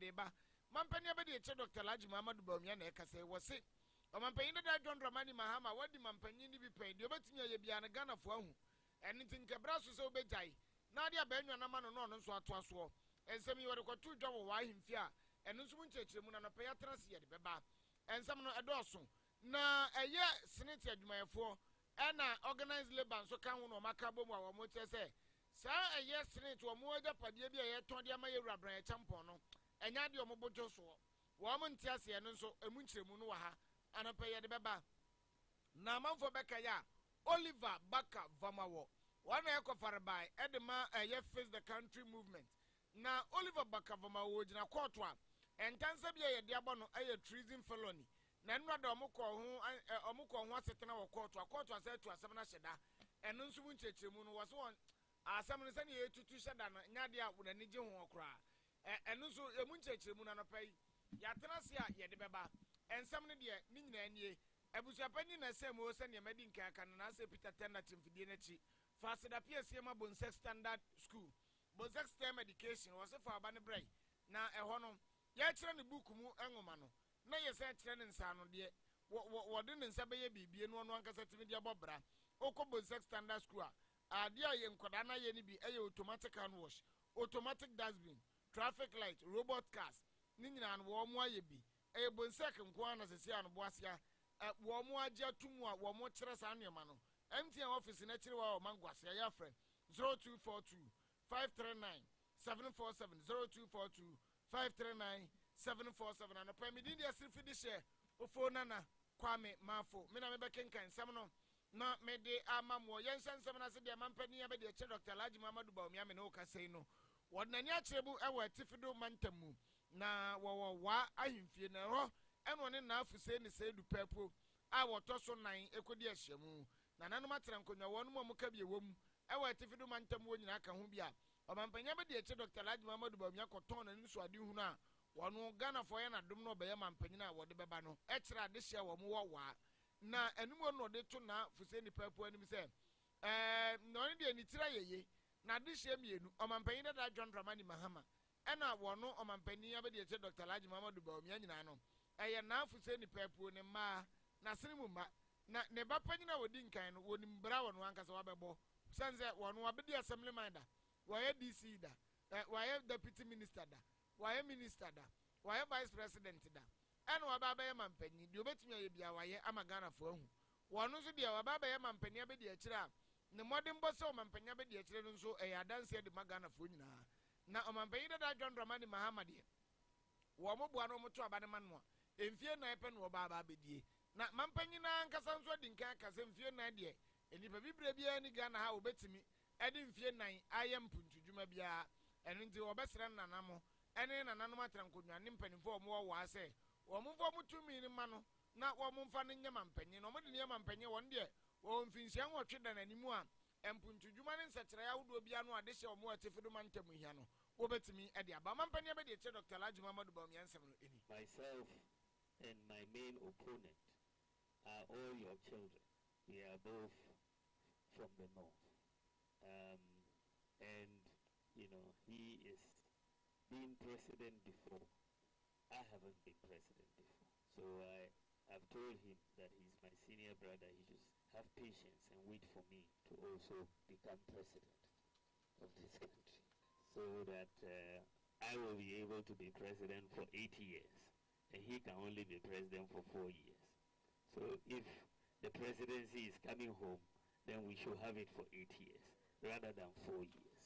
deba mampani abedi eche Dr. Laji Muhammad Bawumia na ekase wo se omanpanyin da John Dramani Mahama wadi mampanyin ni bi pen de obetumi aye bia na Ghana fo ahu eni tinkebra so se obejai na dia ba enwa na ma no no nso ato aso ensem yi wode kwato dwa wo ahemfi a eno nso mu nchechire mu na no pe ya trase ye de beba ensem no edoso na eye senate adwumayefo ena organized labor nso kan ho no maka bom a wo mo chese sa eye senate wo mo aja pade bia ye ton de ama ye wurabran ye champon no enya de wo bojo so wo mo ntiase eno nso emu nchiremu no wa ha anapa ye de beba na manfo beka ya Oliver Baka Vamawo wana ekofare bai edema eye face the country movement na Oliver Baka Vamawo jina court a entanse bia ye de abono eye treason felony na nwa da omukọ ho asetena wo court ase to asem na hyeda eno nso mu nchechiremu no wo so asem no se na ye tutu hyeda no nyade a wo na nige ho okra eno nso emu nchechiremu na no pai ya tenase a ye de beba ensem no de ni nyina anie abusuapani na se mo se ne madi nkaka na se Peter Tentative fidie na chi fasida PSM Bonsex Standard School Bonsex Term Education was for abane brai na eho no ya kire ne book mu enwoma no na ye se kire ne nsa no de wo de ne nsa be ye bibie no no ankasa timi de bobra okọ Bonsex Standard School a de ye nkoda na ye ni bi eye automatic hand wash automatic dustbin traffic light robot cars ni nyina no wo mo aye bi eye Bonsex nko ana sesi an boasia wo mo agya tumu a wo mo kire sa anema no MTN office na kire wa o mangwase ya friend 0242 539 747 0242 539 747 and pa me din dia sirfidi share ofo nana kwame mafo me na me bekenkan sam no na me de amamo yensan sam na se de mampani ya be de che Dr. Laji Muhammad Bawumia me no ka sei no wodnani akyerebu ewa tifido mantamu na wa ahimfie na ro eno ne na afuse ne se du pepo a woto so nan ekodi ahyemu na nanom atrenkonwa wonum amuka bie wom ewa tifido mantam wo nyina aka ho bia omampanya be de eche Dr. Laji Muhammad Bawumia koton na nsu ade hu na wono Ghana fo ye na dum no be ye mampanyina a wode beba no ekira de hye wo mo wa na enum no de to na fuse ni pepo anim se no ne de ni tira yeye na de hye mienu omampanyina da John Dramani Mahama ena wono omampanyina be de eche Dr. Laji Muhammad Bawumia nyina no eye na fuse ni pepo ni ma na sinimu ma na ne ba panyina wodi nkan no woni mbra wono ankasa wabebo sanze wono abedi assemblyman da waye DC da waye deputy minister da waye minister da waye vice president da eno wababa ye mampanyi de obetumi aye bia waye amagana fo ahu wono so de wababa ye mampanyi abedi akira ne modern boss o mampanyi abedi akira no so adanse de magana fo nyina na o mampanyi da John Dramani Mahama de wo mo bua no mo to abane man no emfie na epe no wababa abedie na mampanyina nkasa nso di nka kasa mfie nan de enipa bibre bia ni Ghana ha obetimi edi mfie nan ayem puntudwuma bia eno nti obesere nanamo ene nananom atrankodwa ne mpanimfo mo wo ase wo mfo mutumi ni ma no na wo mfa ne nyama mpanyi no mo de nyama mpanyi won de wo mfinhia nwotwe da nanimu a empuntudwuma ne nsekere ya wodo bia no ade hye wo mo atefido mantamu hia no wo betimi ede aba mampany abede che Dr. Laji Muhammad Bawumia nsem no eni myself and my main opponent are all your children. We are both from the north. And, you know, he is being president before. I haven't been president before. So I've told him that he's my senior brother. He should have patience and wait for me to also become president of this country. So that I will be able to be president for 8 years. And he can only be president for 4 years. So if the presidency is coming home, then we should have it for 8 years rather than 4 years.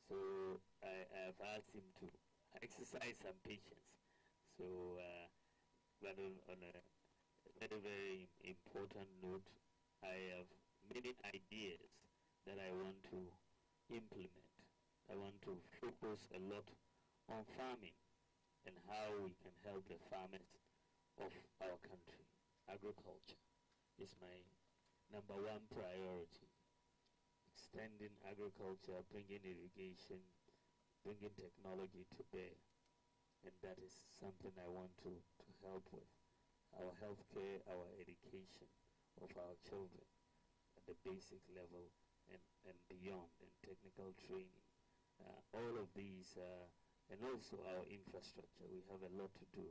So I've asked him to exercise some patience. So, but on a very, very important note, I have many ideas that I want to implement. I want to focus a lot on farming and how we can help the farmers of our country. Agriculture is my #1 priority. Extending agriculture, bringing irrigation, bringing technology to bear. And that is something I want to help with. Our healthcare, our education of our children at the basic level and beyond, and technical training. All of these and also our infrastructure. We have a lot to do.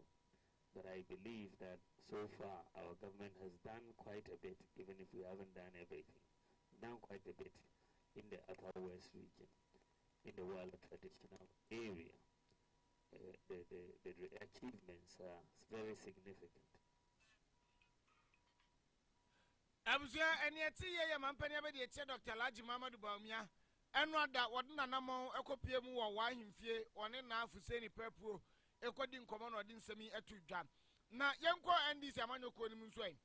But I believe that so far our government has done quite a bit, even if we haven't done everything. We've done quite a bit in the Upper West region, in the Wala traditional area. The achievements are very significant. Abusia eniati ye mampani abedi eche Dr. Laji Muhammadu Bawumia enu ada wodina namo ekopie mu wo wahimfie one na afuseni pepuo ekodi nkomo na odi nsemi etudwa na yenko NDC amanyoko ni nso ai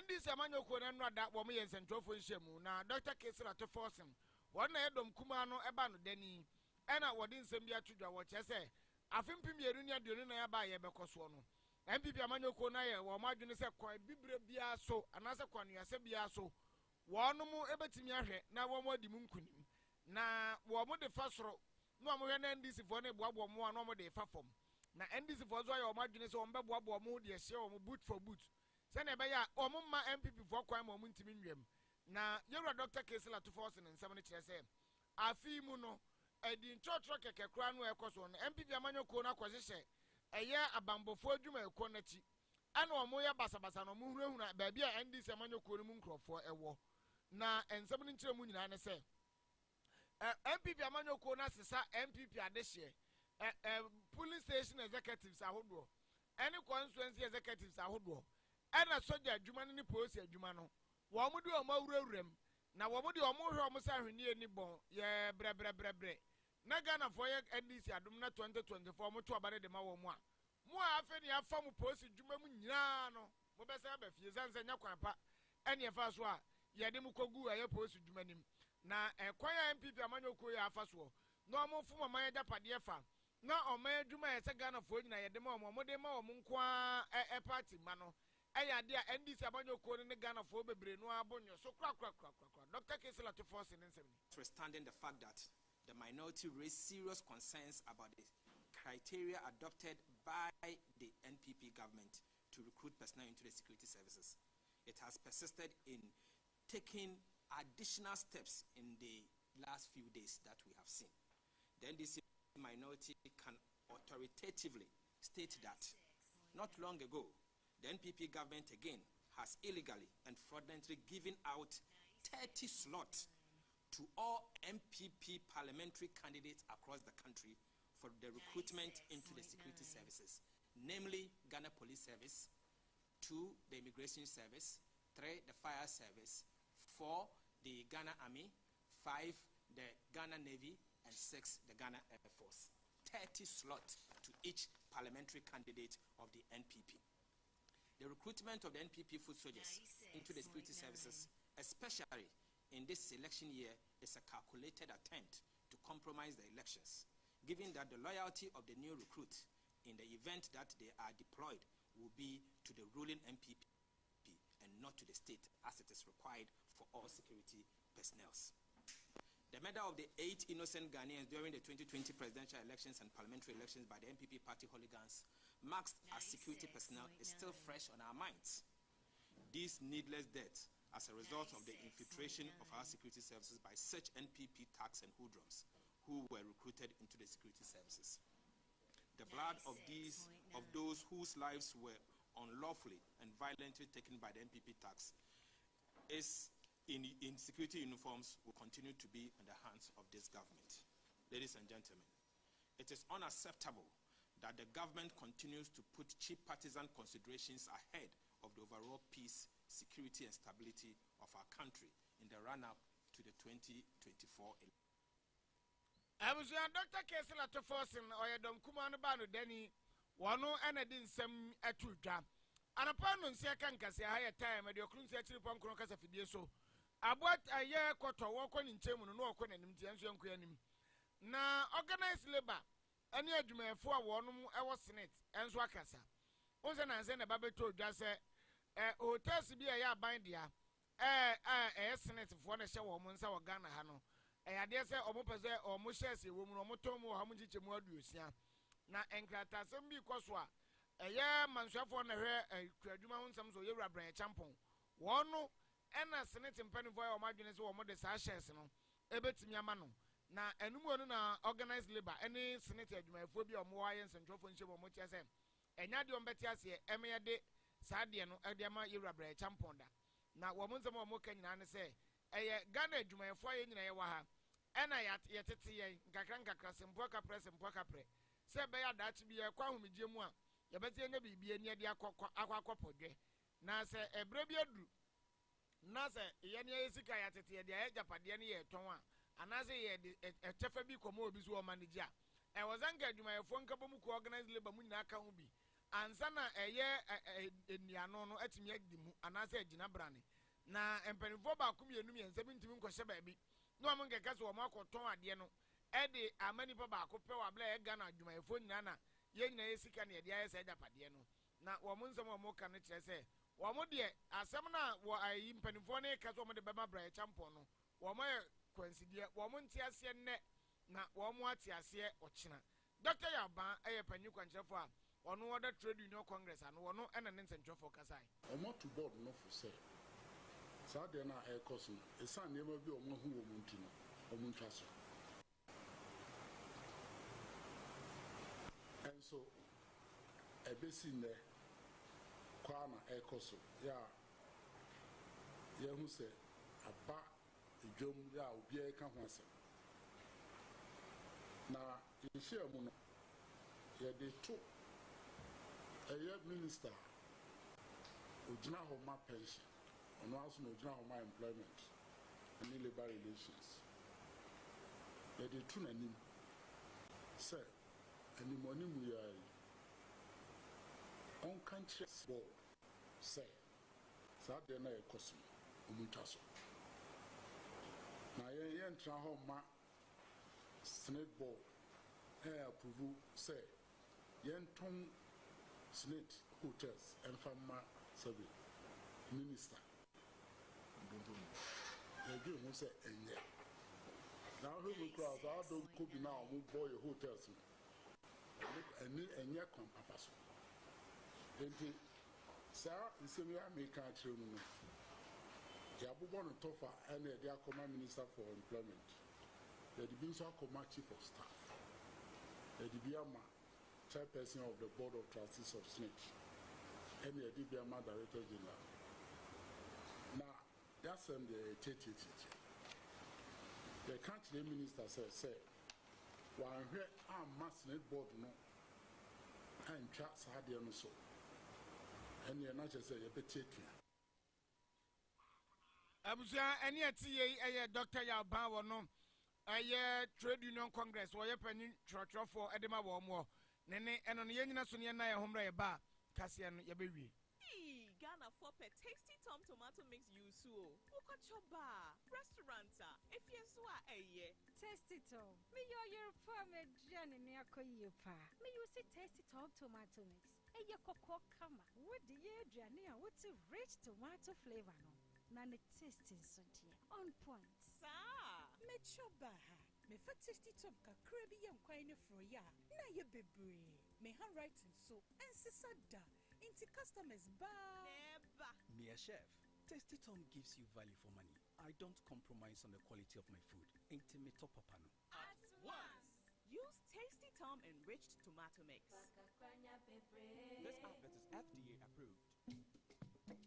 NDC amanyoko na enu ada wo mo ye nsentrofo nhyiamu na Dr. Kesira to Forsen wona edom kuma no eba no dani ena wodi nsem bi atudwa wo chese afimpim yeru ni aduonu na ya ba ye bekoso no MPP amanyoko na ye wo madwene se kwa bibre bia so anase kwa nuase bia so wono mu ebetimi ahwe na wo modi mu nkunim na wo mo de fasoro no mo hwe na NDC fo na boabo mo no mo de fa fom na NDC fo zo ye wo madwene se wo mbeboabo mo de hye wo mo boot for boot se na ebe ya wo mo ma MPP fo kwan mo ntimi nwem na yewra Dr. Kesila to force ne nsam ne kire se afi mu no edi nchotro keke kra no ekoso no MPP amanyoko na kwahye eye abambofo adwuma ekọ nachi ana omo ya basabasa no mo hurahura ba bia NDC amanyoko no mu nkrofo ewo na ensem no nkire mu nyina ne se MPP amanyoko na sesa MPP adehye police station executives ahodo any constituency executives ahodo ana soja adwuma ne police adwuma no wo mo de omo awurawuram na wo mo de omo hwe omo sa hwene ani bon ye bre na Ghana for NDC adum na 2024 mo to abare de ma wo mo a afeni afa mo posi dwuma mu nyina no mo be sa ba fie zanza nya kwan pa ene fa so a ye de mo kogu aye posi dwuma nim na kwan ya MPP amanyoko ya afa so no mo fu mama ya japade fa na o ma adwuma ye se Ghana for nyina ye de ma mo de ma wo nko a party ma no eya de a NDC amanyoko ne Ghana for bebre no abonyo so kra Dr. Kesila to force in nsem understanding the fact that the minority raised serious concerns about the criteria adopted by the NPP government to recruit personnel into the security services. It has persisted in taking additional steps in the last few days that we have seen. The NDC minority can authoritatively state that not long ago, the NPP government again has illegally and fraudulently given out 30 slots to all MPP parliamentary candidates across the country for the recruitment into the security services, namely Ghana Police Service, 2, the Immigration Service, 3, the Fire Service, 4, the Ghana Army, 5, the Ghana Navy, and 6, the Ghana Air Force. 30 slots to each parliamentary candidate of the NPP. The recruitment of the NPP foot soldiers into the security services, especially in this election year, is a calculated attempt to compromise the elections, given that the loyalty of the new recruits in the event that they are deployed will be to the ruling MPP and not to the state, as it is required for all security personnel. The murder of the 8 innocent Ghanaians during the 2020 presidential elections and parliamentary elections by the MPP party hooligans marks as security personnel is still fresh on our minds. These needless deaths as a result of the infiltration of our security services by such NPP thugs and hoodlums who were recruited into the security services. The blood of those whose lives were unlawfully and violently taken by the NPP thugs is in security uniforms will continue to be in the hands of this government. Ladies and gentlemen, it is unacceptable that the government continues to put cheap partisan considerations ahead of the overall peace, security, and stability of our country in the run-up to the 2024 election. I was Dr. Kesila to Forsen or Yadom Kumano Bano Denny, one and I didn't send a true job. And upon second Cassia higher time at your cruise actually from Crocas of so. I bought a year quarter walk on in Chairman no one and young Quenim. Now, organized labor, and yet you may for one I was in it, and Swakasa. Was an answer a baby told just hotel to be a ya bind ya. Senate for the show woman's our Ghana Hano. I dare say, or Mopaz or Moshes, a woman or Motomo, how much you more do, yeah. Now, Enkrata, some be Coswa. A year man shall for her a Kraduma some so you're a branch champon. One no, and a Senate in Pennyboy or Margines or Modest Ashes, no, a bit Yamano. na enumu no na organized labor any senator adwumayefo bi omo waye nsentwofo nhye mo tia se enya de ombeti ase emeye de saa de no e de ma yewrabra champonda na wo mo nsem omo ka nyina ne se eye Ghana adwumayefo aye nyina ye wa ha ena ya tete ye nkakra sempo kapre se be ya dachi bi ye kwa homegye mu a ye beti enya bibie ne de akwa na se ebre bi aduru na se ye ne ye sika ya tete ye de ya japade ne ye ton a anase ye de etefa bi komo obi so o manage a e wazanka adwumayefo nkabo mu ko organize labor mu nyina aka ho bi ansa na eye eniano no atimi adi mu anase agina brane na empanifo ba akum yenum yense bintimi nkohye ba bi no am nkeka so o makoton ade no e de amani pa ba akopɛ wa bla ye Ghana adwumayefo nyina na ye nyina ye sika ne ye de ayese ajapade no na wo mo nsɛm wo mo ka ne kyerɛ sɛ wo mo de asɛm na wo ayi mpanifo ne ka so wo mo de bɛma bra champion no wo mo kwansidie wo mo ntiase ne na wo mo atiase ɔkyena Dr. Yaban eye panyi kwankyerɛfo a ono order trade union congress ano ono ena ne nsɛntwɛfo kasai omo to board no for say saa de na e koso esan ne ma bi omo hu wo mo nti no omo ntwa so and so ebesi ne kwa na e koso ya ye hu se aba edwom ya obi e ka ho asem na yehia mu no ye de to minister ojina ho ma pension ono aso no ojina ho ma employment and labor relations ye de to nanim say animoni mu ya on country board say sa de na ekoso omutaso na ye ntra ho ma senate board approve say yenton Senate hotels and farmer survey minister. They give him say enye. Now who will cross? I don't cook now. Move boy hotels. And enye come papa so. Enti sir, isemi America children. The Abubuwan Tofa and the Akoma Minister for Employment. The Dibinso Akoma Chief of Staff. The Dibiama Chairperson of the Board of Trustees of Snitch, and the DBMA Director General. Now, that's the the country minister said, one here are Snitch board no, and chats had the so, and you're not just a petty. Abuja, any TA, Dr. Yaban, no, a trade union congress, or your penny church for Edema Warmore. Nene eno ye nyina so ne na ye homra ye ba kase no ye bewie Ghana for pe tasty tom tomato mix yusu o uko choba restauranta if yeso a eye tasty tom me your farm jane ne akoye pa me you say tasty tom tomato mix eye kokko kama wo de ye aduane a what rich tomato flavor no na ne tasty so tie on point sa me choba ha me fa tasty tom kakra bi ye nkwan ne froya na ye bebre me handwriting so ensisada into customers ba never me a chef tasty tom gives you value for money. I don't compromise on the quality of my food. Intimate top up at once. Use Tasty Tom enriched tomato mix. This outlet is FDA approved.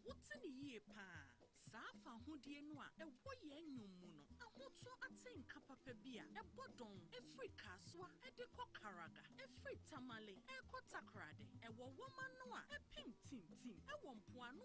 What's in the year pa? Safa hodie no a ewo ye nwum mu no ahoto aten kapapa bia ebodon Africa soa edekọ karaga efri tamale ekotakrade ewo woma no a epim tim ewo mpoano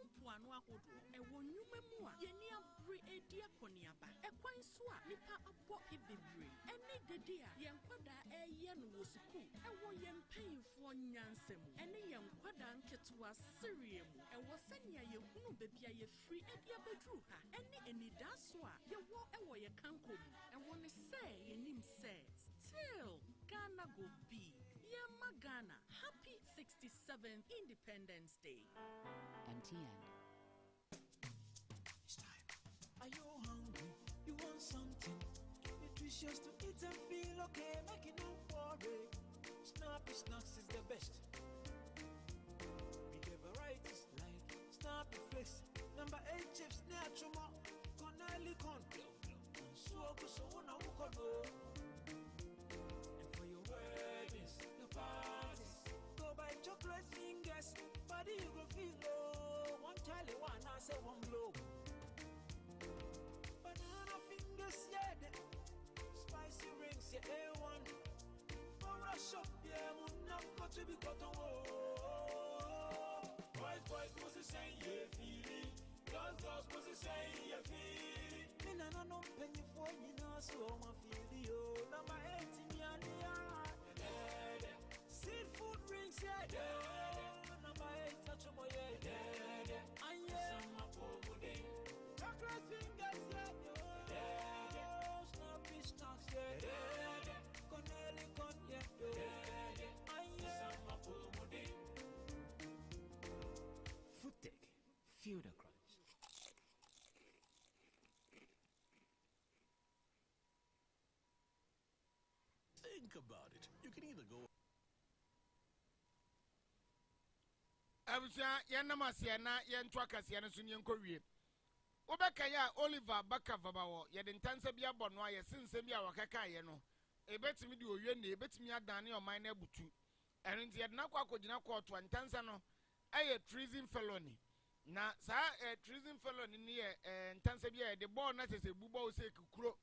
ahodo ewo nwuma mu a yeni abre edi akoniaba ekwan so a nipa abo ebebre ene dede a yenkwada eye no wo school ewo yempanyfo nyansem ene yenkwada nketwa serie mu ewo sanya yehunu bebia yefri edi abedru ha ene enidaso a yewo ewo ye kankom ewo ne say yenim say still Ghana go be Yema Ghana happy 67th Independence Day. MTN. It's time. Are you hungry? You want something nutritious to eat and feel okay? Make it no worry. Snappy Snacks is the best. We get varieties like Snappy Flakes, number 8 chips, natural, Corneli corn, so so no. to be caught on. Boys, was the same, yeah, feeling. Girls, was the same, yeah, feeling. Me no penny for you know, so my feeling, yo. Number 18, yeah. Seafood rings, yeah. Number 8, touch my yeah. And yeah, chocolate fingers, yeah. Snappy snacks, yeah. Corneli, yeah. And yeah, Food Tech, feel the crunch. Think about it. You can either go. Abusia yenamasia na yentwakasia no so nyenkowie. Wobeka ya Oliver Bakavamawo ye de ntansa bia bɔ no aye sensem bia wakaka ye no. Ebetimi de owie na ebetimi adane oman na butu. Eno nti ye de nakwa akogina court wa ntansa no aye treason felony. Na sa treason felony ni ye ntansa bia ye de bɔ na sese bubo se kukuro.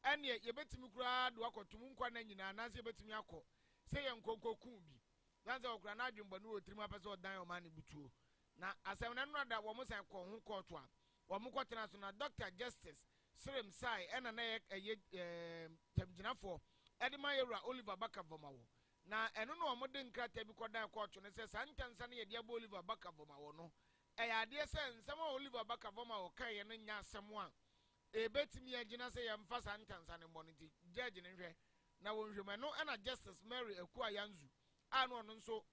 Ene ye betimi kura do akotum nkwa na nyina na se betimi akɔ. Se ye nkonkoku bi. Lanza okura na adwumba no otirima pese odan o man butuo na asem na no da wo mo san ko hu court a wo mo kwotena so na Dr. Justice Srem Sai ena na ye tamginafo edema yewura Oliver Bakavamawo na eno no wo mo de nkrata bi kodan court no se santansa na ye de aba Oliver Bakavamawo no ya de se nsem Oliver Bakavamawo kan ye no nya asem a ebetimi agina se ye mfa santansa ne moniti judge ne hwe na wo hwema no ena Justice Mary Ekuayanzu ano no nso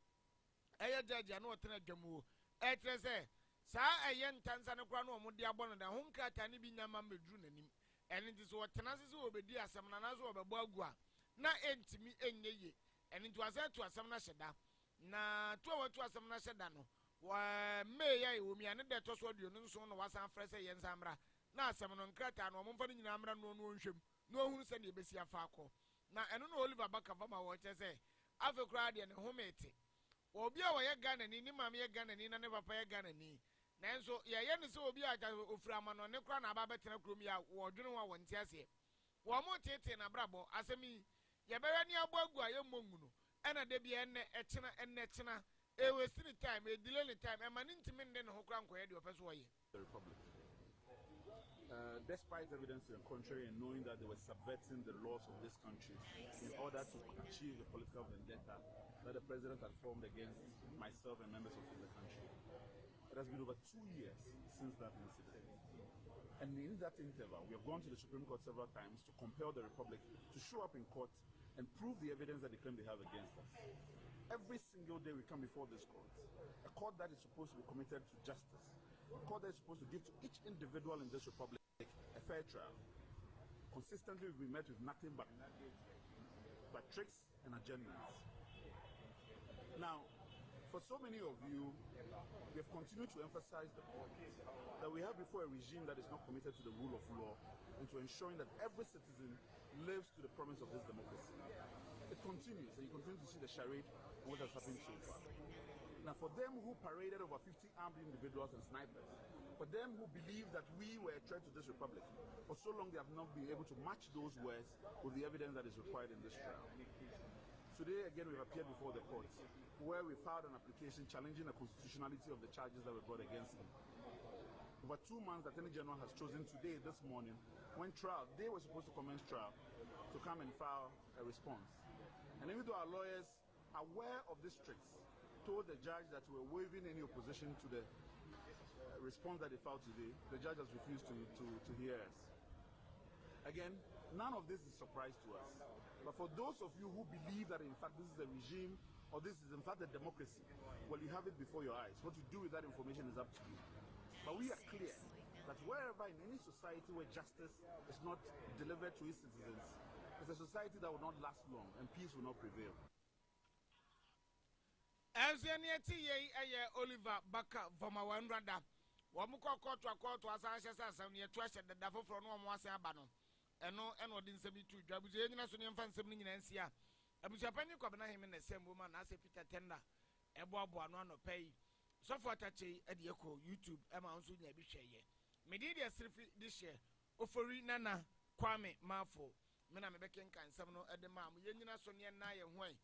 eye judge ano otena dwamuo etrese saa eye ntansa ne kra no omode abɔ no da ho nkrata ne bi nyama meduru nanim ene nti so otena sese obedi asɛm na nazo obɛbɔ agu a na entimi enyeye ene nti wasa tu asɛm na hyeda na tu awatu asɛm na hyeda no wa meya e omi ane de to so aduo no nso no wasa afrese ye nsamra na asɛm no nkrata no omfa no nyina amra no no nhwem no ohunu sɛ ne ebesi afa akɔ na eno no Oliver Bakavamawo kyese afekura de ne homete obi a woye Ghana ni mama ye Ghana ni na ne papa ye Ghana ni nanso ye ne se obi a ofurama no ne kura na aba betena krom ya wo dwene wa wonte ase wo mo tete na brabo asemi ye bewe ni abo agu a ye mongu no ena de bia enne echena e waste ni time e delay ni time e mani ntimi nde ne ho kura nkoye de opeso woye the Republic. Despite evidence to the contrary and knowing that they were subverting the laws of this country in order to achieve the political vendetta that the president had formed against myself and members of the country. It has been over 2 years since that incident. And in that interval, we have gone to the Supreme Court several times to compel the Republic to show up in court and prove the evidence that they claim they have against us. Every single day we come before this court, a court that is supposed to be committed to justice, a court that is supposed to give to each individual in this republic a fair trial. Consistently, we've been met with nothing but tricks and agendas. Now, for so many of you, we have continued to emphasize the point that we have before a regime that is not committed to the rule of law and to ensuring that every citizen lives to the promise of this democracy. It continues, and you continue to see the charade and what has happened so far. Now, for them who paraded over 50 armed individuals and snipers, for them who believe that we were a threat to this republic, for so long they have not been able to match those words with the evidence that is required in this trial. Today, again, we've appeared before the court, where we filed an application challenging the constitutionality of the charges that were brought against him. Over 2 months, the Attorney General has chosen today, this morning, when they were supposed to commence trial, to come and file a response. And even though our lawyers, aware of these tricks, told the judge that we were waiving any opposition to the response that they filed today, the judge has refused to hear us. Again, none of this is a surprise to us. But for those of you who believe that in fact this is a regime or this is in fact a democracy, well, you have it before your eyes. What you do with that information is up to you. But we are clear that wherever in any society where justice is not delivered to its citizens, it's a society that will not last long and peace will not prevail. Oliver Bakavamawo Rada. Wamuko court as and ye trusted the devil from one was abano. And what didn't say me too. Jabuzi and National Fan 7 and Sia. Abusapani Kobana him in the same woman as a Peter Tender. A bob one pay. So for Tachi at the Echo, YouTube, Emma Unsunya Bishay. Media this year. Ofori Nana Kwame Mafo. Mena Mebekin can some at the mam. Yenina Sonia Naya Way.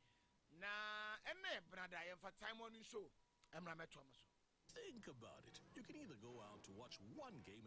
Na ene brada yɛmfa time on show. Emra meto amaso. Think about it. You can either go out to watch one game